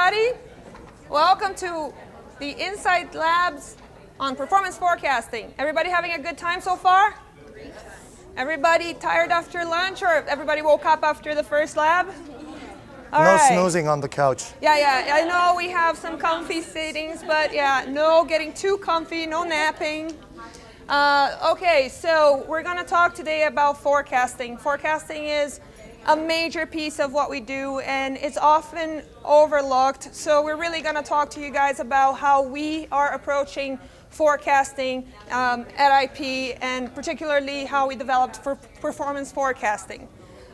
everybody. Welcome to the Insight Labs on performance forecasting. Everybody having a good time so far? Everybody tired after lunch, or everybody woke up after the first lab? All no right. snoozing on the couch. Yeah, I know we have some comfy sittings, but yeah, no getting too comfy, no napping. Okay, so we're going to talk today about forecasting. Forecasting is a major piece of what we do, and it's often overlooked. So we're really going to talk to you guys about how we are approaching forecasting at IP, and particularly how we developed for performance forecasting.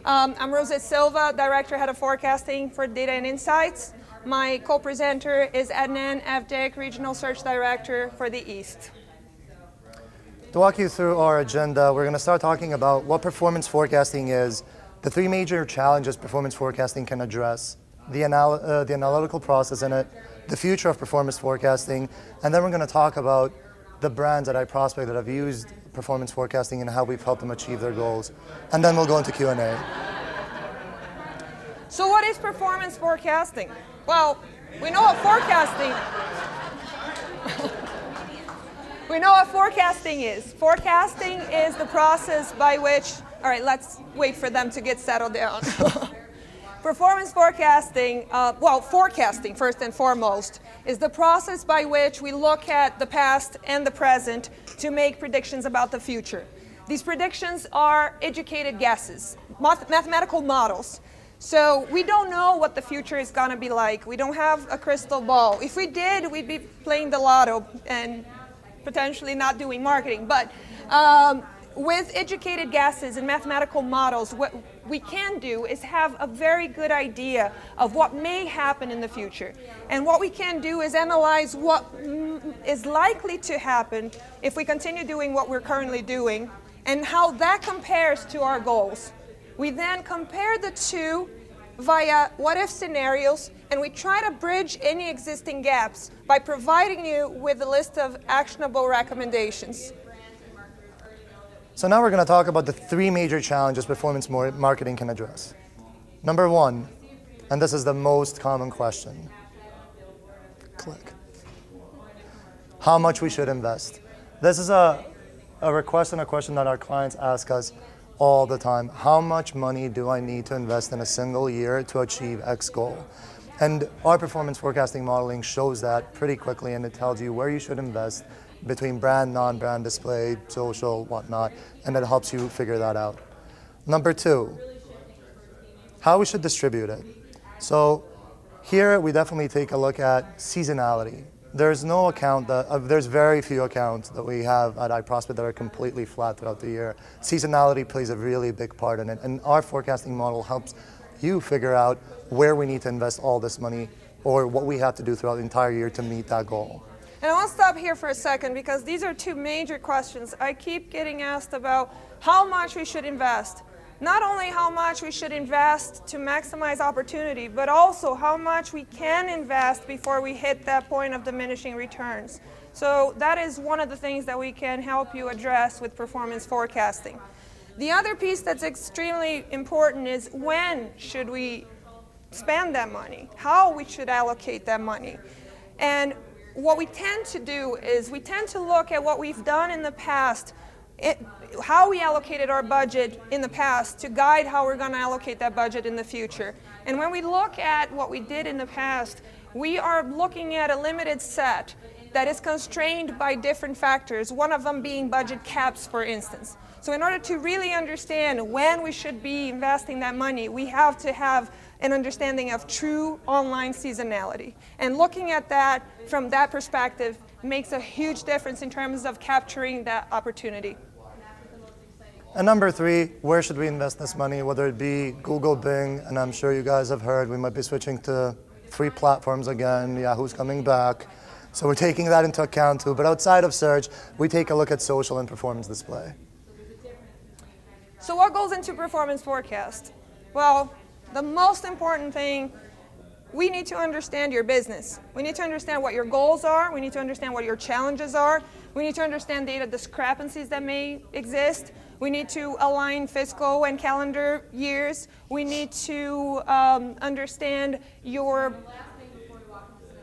I'm Rosette Silva, Director, Head of Forecasting for Data and Insights. My co-presenter is Adnan Avdik, Regional Search Director for the East. To walk you through our agenda, we're going to start talking about what performance forecasting is, the three major challenges performance forecasting can address, the analytical process in it, the future of performance forecasting, and then we're going to talk about the brands at iProspect that have used performance forecasting and how we've helped them achieve their goals. And then we'll go into Q&A. So what is performance forecasting? Well, we know what forecasting we know what forecasting is. Forecasting is the process by which, all right, let's wait for them to get settled down. Performance forecasting, forecasting first and foremost, is the process by which we look at the past and the present to make predictions about the future. These predictions are educated guesses, mathematical models. So we don't know what the future is going to be like. We don't have a crystal ball. If we did, we'd be playing the lotto and potentially not doing marketing. But with educated guesses and mathematical models, what we can do is have a very good idea of what may happen in the future. And what we can do is analyze what is likely to happen if we continue doing what we're currently doing and how that compares to our goals. We then compare the two via what-if scenarios, and we try to bridge any existing gaps by providing you with a list of actionable recommendations. So now we're going to talk about the three major challenges performance marketing can address. Number one, and this is the most common question, click, how much we should invest. This is a request and a question that our clients ask us all the time. How much money do I need to invest in a single year to achieve X goal? And our performance forecasting modeling shows that pretty quickly, and it tells you where you should invest between brand, non-brand, display, social, whatnot, and it helps you figure that out. Number two, how we should distribute it. So here we definitely take a look at seasonality. There's no account there's very few accounts that we have at iProspect that are completely flat throughout the year. Seasonality plays a really big part in it, and our forecasting model helps you figure out where we need to invest all this money or what we have to do throughout the entire year to meet that goal. And I want to stop here for a second because these are two major questions. I keep getting asked about how much we should invest. Not only how much we should invest to maximize opportunity, but also how much we can invest before we hit that point of diminishing returns. So that is one of the things that we can help you address with performance forecasting. The other piece that's extremely important is when should we spend that money, how we should allocate that money. And what we tend to do is we tend to look at what we've done in the past, how we allocated our budget in the past to guide how we're going to allocate that budget in the future. And when we look at what we did in the past, we are looking at a limited set that is constrained by different factors, one of them being budget caps, for instance. So in order to really understand when we should be investing that money, we have to have an understanding of true online seasonality. And looking at that from that perspective makes a huge difference in terms of capturing that opportunity. And number three, where should we invest this money? Whether it be Google, Bing, and I'm sure you guys have heard we might be switching to free platforms again. Yahoo's coming back. So we're taking that into account too. But outside of search, we take a look at social and performance display. So what goes into performance forecast? Well, the most important thing, we need to understand your business. We need to understand what your goals are. We need to understand what your challenges are. We need to understand data discrepancies that may exist. We need to align fiscal and calendar years. We need to understand your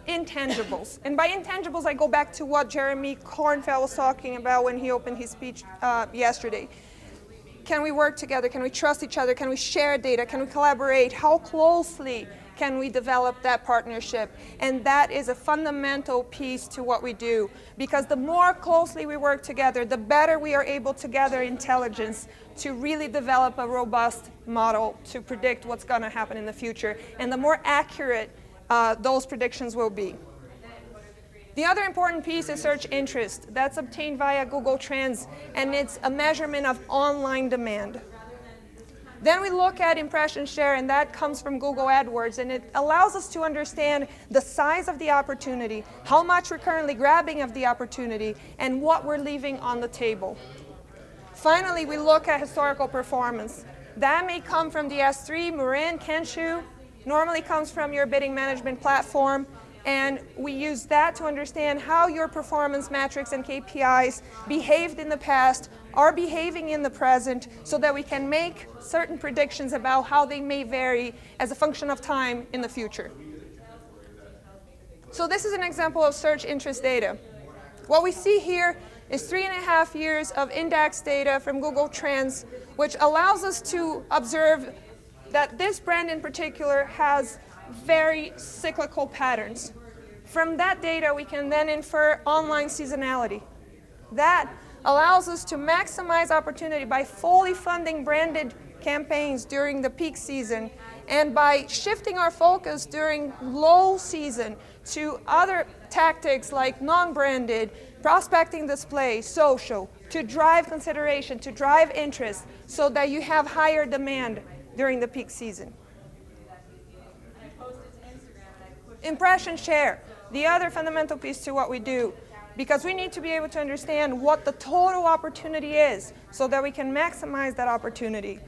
intangibles. And by intangibles, I go back to what Jeremy Kornfeld was talking about when he opened his speech yesterday. Can we work together? Can we trust each other? Can we share data? Can we collaborate? How closely can we develop that partnership? And that is a fundamental piece to what we do, because the more closely we work together, the better we are able to gather intelligence to really develop a robust model to predict what's going to happen in the future, and the more accurate those predictions will be. The other important piece is search interest. That's obtained via Google Trends, and it's a measurement of online demand. Then we look at impression share, and that comes from Google AdWords, and it allows us to understand the size of the opportunity, how much we're currently grabbing of the opportunity, and what we're leaving on the table. Finally, we look at historical performance. That may come from the S3, Marin, Kensho, normally comes from your bidding management platform, and we use that to understand how your performance metrics and KPIs behaved in the past, are behaving in the present, so that we can make certain predictions about how they may vary as a function of time in the future. So this is an example of search interest data. What we see here is 3.5 years of index data from Google Trends, which allows us to observe that this brand in particular has very cyclical patterns. From that data, we can then infer online seasonality. That allows us to maximize opportunity by fully funding branded campaigns during the peak season, and by shifting our focus during low season to other tactics like non-branded, prospecting display, social, to drive consideration, to drive interest, so that you have higher demand during the peak season. Impression share, the other fundamental piece to what we do, because we need to be able to understand what the total opportunity is so that we can maximize that opportunity.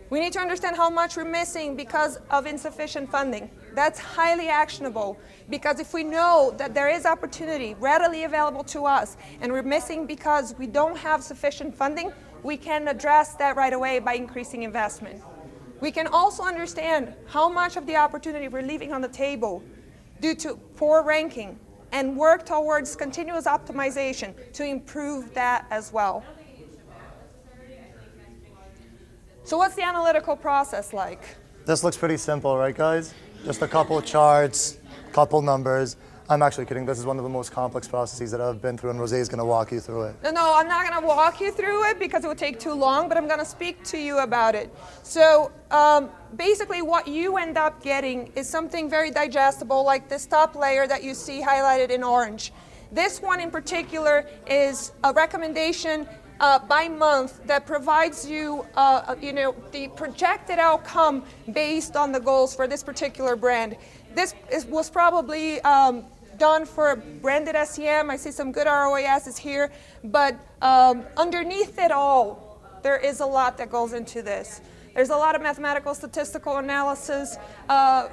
We need to understand how much we're missing because of insufficient funding. That's highly actionable, because if we know that there is opportunity readily available to us and we're missing because we don't have sufficient funding, we can address that right away by increasing investment. We can also understand how much of the opportunity we're leaving on the table due to poor ranking, and work towards continuous optimization to improve that as well. So what's the analytical process like? This looks pretty simple, right, guys? Just a couple charts, couple numbers. I'm actually kidding. This is one of the most complex processes that I've been through, and Rosé is going to walk you through it. No, I'm not going to walk you through it because it would take too long, but I'm going to speak to you about it. So basically what you end up getting is something very digestible, like this top layer that you see highlighted in orange. This one in particular is a recommendation by month that provides you, the projected outcome based on the goals for this particular brand. This was probably done for branded SEM. I see some good ROASs here, but underneath it all, there is a lot that goes into this. There's a lot of mathematical, statistical analysis,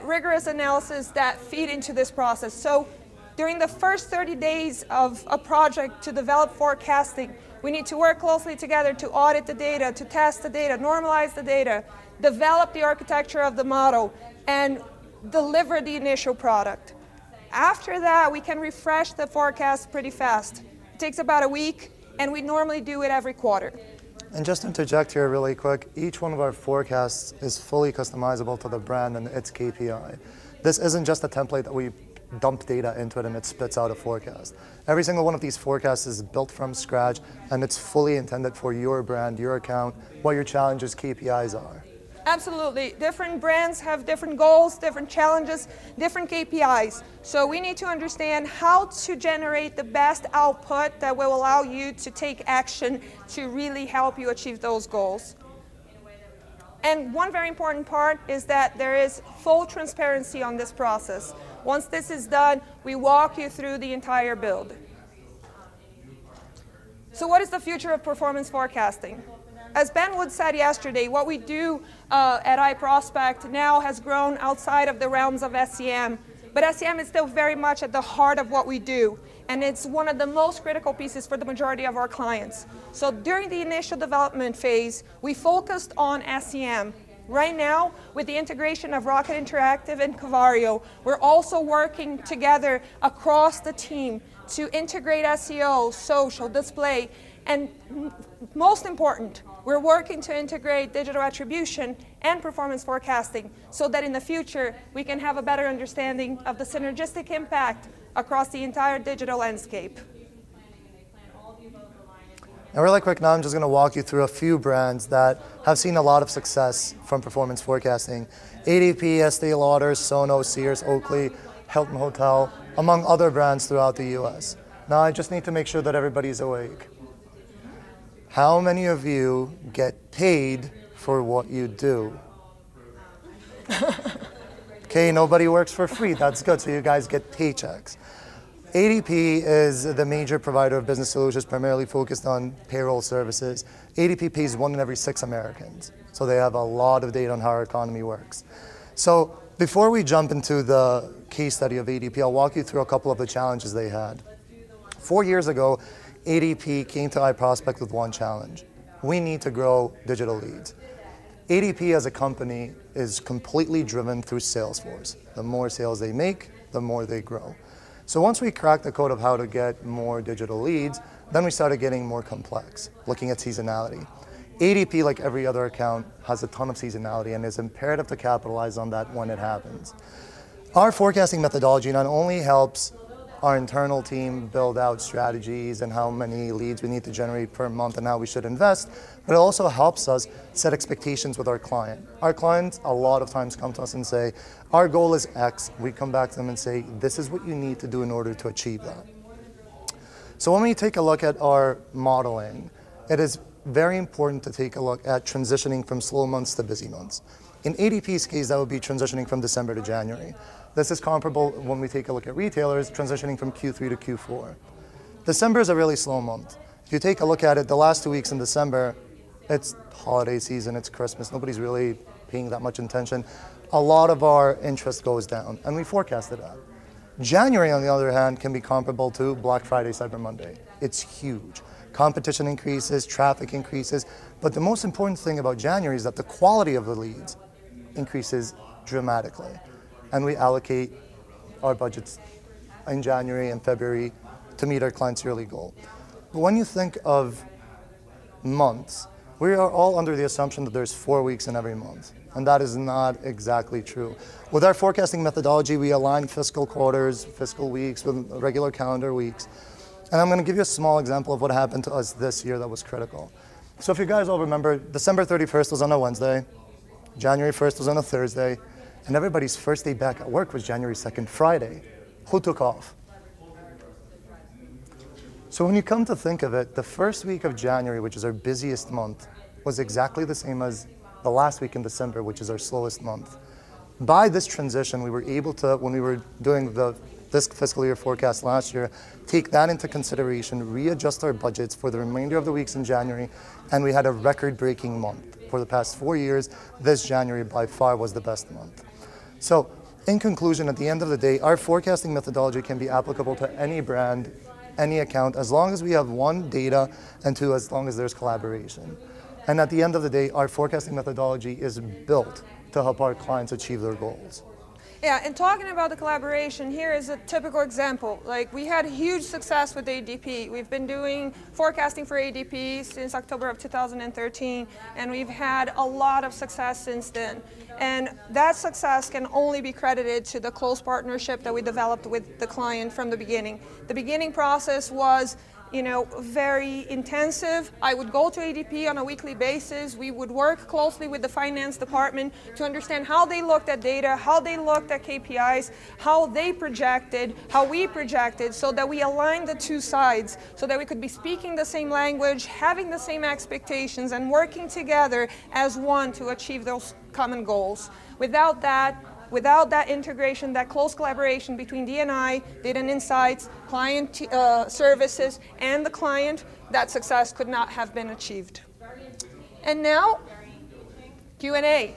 rigorous analysis that feed into this process. So during the first 30 days of a project to develop forecasting, we need to work closely together to audit the data, to test the data, normalize the data, develop the architecture of the model, and deliver the initial product. After that, we can refresh the forecast pretty fast. It takes about a week, and we normally do it every quarter. And just to interject here really quick, each one of our forecasts is fully customizable to the brand and its KPI. This isn't just a template that we dump data into it and it spits out a forecast. Every single one of these forecasts is built from scratch, and it's fully intended for your brand, your account, what your challenges, KPIs are. Absolutely. Different brands have different goals, different challenges, different KPIs. So we need to understand how to generate the best output that will allow you to take action to really help you achieve those goals. And one very important part is that there is full transparency on this process. Once this is done, we walk you through the entire build. So what is the future of performance forecasting? As Ben Wood said yesterday, what we do at iProspect now has grown outside of the realms of SEM, but SEM is still very much at the heart of what we do, and it's one of the most critical pieces for the majority of our clients. So during the initial development phase, we focused on SEM, Right now, with the integration of Rocket Interactive and Cavario, we're also working together across the team to integrate SEO, social, display, and most important, we're working to integrate digital attribution and performance forecasting so that in the future we can have a better understanding of the synergistic impact across the entire digital landscape. And really quick now, I'm just going to walk you through a few brands that have seen a lot of success from performance forecasting. ADP, Estee Lauder, Sonos, Sears, Oakley, Hilton Hotel, among other brands throughout the US. Now I just need to make sure that everybody's awake. How many of you get paid for what you do? Okay, nobody works for free. That's good, so you guys get paychecks. ADP is the major provider of business solutions primarily focused on payroll services. ADP pays 1 in every 6 Americans, so they have a lot of data on how our economy works. So before we jump into the case study of ADP, I'll walk you through a couple of the challenges they had. 4 years ago, ADP came to iProspect with one challenge. We need to grow digital leads. ADP as a company is completely driven through Salesforce. The more sales they make, the more they grow. So once we cracked the code of how to get more digital leads, then we started getting more complex, looking at seasonality. ADP, like every other account, has a ton of seasonality and it's imperative to capitalize on that when it happens. Our forecasting methodology not only helps our internal team build out strategies and how many leads we need to generate per month and how we should invest, but it also helps us set expectations with our client. Our clients a lot of times come to us and say, our goal is X. We come back to them and say, this is what you need to do in order to achieve that. So when we take a look at our modeling, it is very important to take a look at transitioning from slow months to busy months. In ADP's case, that would be transitioning from December to January. This is comparable when we take a look at retailers transitioning from Q3 to Q4. December is a really slow month. If you take a look at it, the last 2 weeks in December, it's holiday season, it's Christmas, nobody's really paying that much attention. A lot of our interest goes down, and we forecasted that. January, on the other hand, can be comparable to Black Friday, Cyber Monday. It's huge. Competition increases, traffic increases, but the most important thing about January is that the quality of the leads increases dramatically. And we allocate our budgets in January and February to meet our clients' yearly goal. But when you think of months, we are all under the assumption that there's 4 weeks in every month, and that is not exactly true. With our forecasting methodology, we align fiscal quarters, fiscal weeks with regular calendar weeks. And I'm going to give you a small example of what happened to us this year that was critical. So if you guys all remember, December 31st was on a Wednesday, January 1st was on a Thursday, and everybody's first day back at work was January 2nd, Friday. Who took off? So when you come to think of it, the first week of January, which is our busiest month, was exactly the same as the last week in December, which is our slowest month. By this transition, we were able to, when we were doing this fiscal year forecast last year, take that into consideration, readjust our budgets for the remainder of the weeks in January, and we had a record-breaking month. For the past 4 years, this January by far was the best month. So, in conclusion, at the end of the day, our forecasting methodology can be applicable to any brand, any account, as long as we have 1, data, and 2, as long as there's collaboration. And at the end of the day, our forecasting methodology is built to help our clients achieve their goals. Yeah, and talking about the collaboration, here is a typical example. Like, we had huge success with ADP. We've been doing forecasting for ADP since October of 2013, and we've had a lot of success since then. And that success can only be credited to the close partnership that we developed with the client from the beginning. The beginning process was, very intensive. I would go to ADP on a weekly basis. We would work closely with the finance department to understand how they looked at data, how they looked at KPIs, how they projected, how we projected, so that we aligned the two sides, so that we could be speaking the same language, having the same expectations, and working together as one to achieve those common goals. Without that integration, that close collaboration between D&I, data and insights, client services, and the client, that success could not have been achieved. And now, Q&A.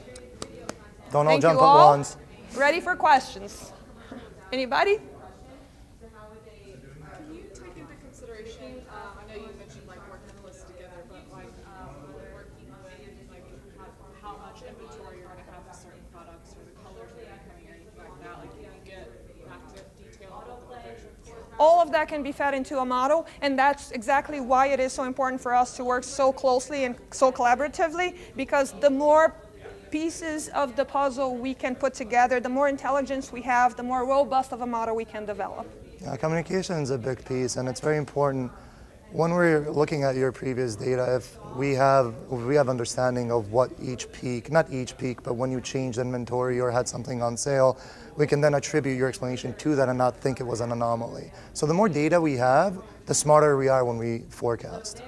Don't all jump at once. Ready for questions? Anybody? Can you take into consideration, I know you mentioned working close together, but working with how much inventory you're that can be fed into a model, and that's exactly why it is so important for us to work so closely and so collaboratively, because the more pieces of the puzzle we can put together, the more intelligence we have, the more robust of a model we can develop. Yeah, communication is a big piece, and it's very important when we're looking at your previous data. If we have understanding of what each peak, not each peak, but when you changed inventory or had something on sale, we can then attribute your explanation to that and not think it was an anomaly. So the more data we have, the smarter we are when we forecast.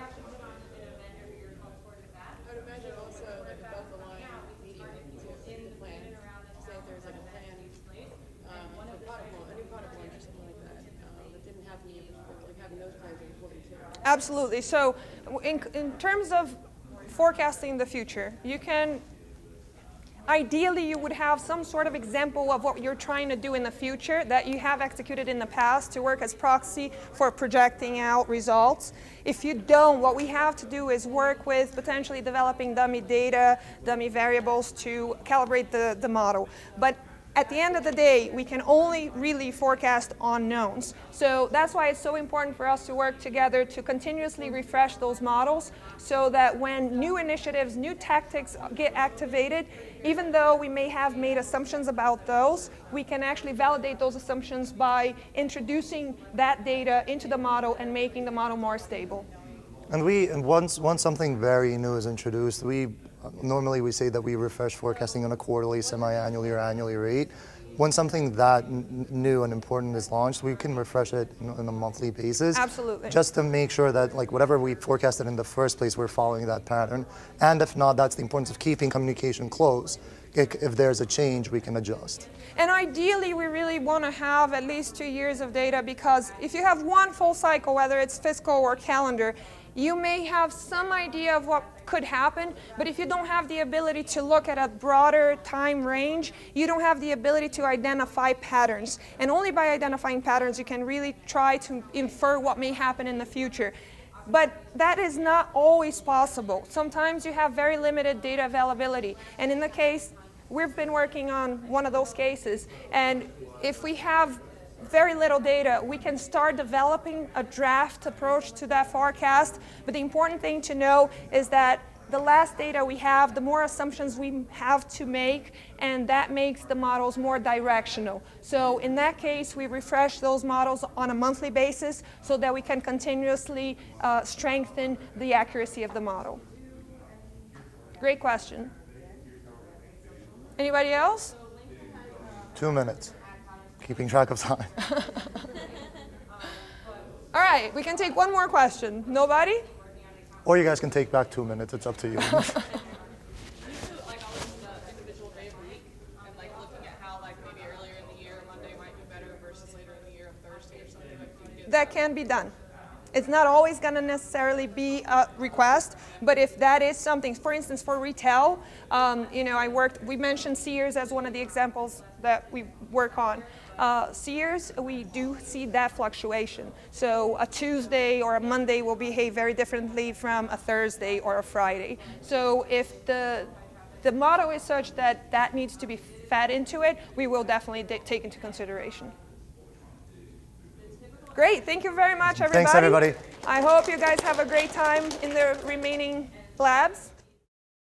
Absolutely. So in terms of forecasting the future, you can, ideally you would have some sort of example of what you're trying to do in the future that you have executed in the past to work as proxy for projecting out results. If you don't, what we have to do is work with potentially developing dummy data, dummy variables to calibrate the model. But at the end of the day, we can only really forecast unknowns. So that's why it's so important for us to work together to continuously refresh those models so that when new initiatives, new tactics get activated, even though we may have made assumptions about those, we can actually validate those assumptions by introducing that data into the model and making the model more stable. And once something very new is introduced, normally we say that we refresh forecasting on a quarterly, semi-annually, or annually rate. When something that new and important is launched, we can refresh it on a monthly basis. Absolutely. Just to make sure that whatever we forecasted in the first place, we're following that pattern. And if not, that's the importance of keeping communication close. If there's a change, we can adjust. And ideally, we really want to have at least 2 years of data, because if you have one full cycle, whether it's fiscal or calendar, you may have some idea of what could happen, but if you don't have the ability to look at a broader time range, you don't have the ability to identify patterns. And only by identifying patterns, you can really try to infer what may happen in the future. But that is not always possible. Sometimes you have very limited data availability. And in the case, we've been working on one of those cases, and if we have very little data, we can start developing a draft approach to that forecast. But the important thing to know is that the less data we have, the more assumptions we have to make, and that makes the models more directional. So in that case, we refresh those models on a monthly basis so that we can continuously strengthen the accuracy of the model. Great question. Anybody else? 2 minutes. Keeping track of time. All right, we can take one more question. Nobody? Or you guys can take back 2 minutes. It's up to you. Like always individual day of the week, and like looking at how like maybe earlier in the year Monday might be better versus later in the year Thursday or something like that. That can be done. It's not always going to necessarily be a request, but if that is something, for instance, for retail, we mentioned Sears as one of the examples that we work on. Sears, we do see that fluctuation. So a Tuesday or a Monday will behave very differently from a Thursday or a Friday. So if the motto is such that that needs to be fed into it, we will definitely take into consideration. Great, thank you very much, everybody. Thanks, everybody. I hope you guys have a great time in the remaining labs.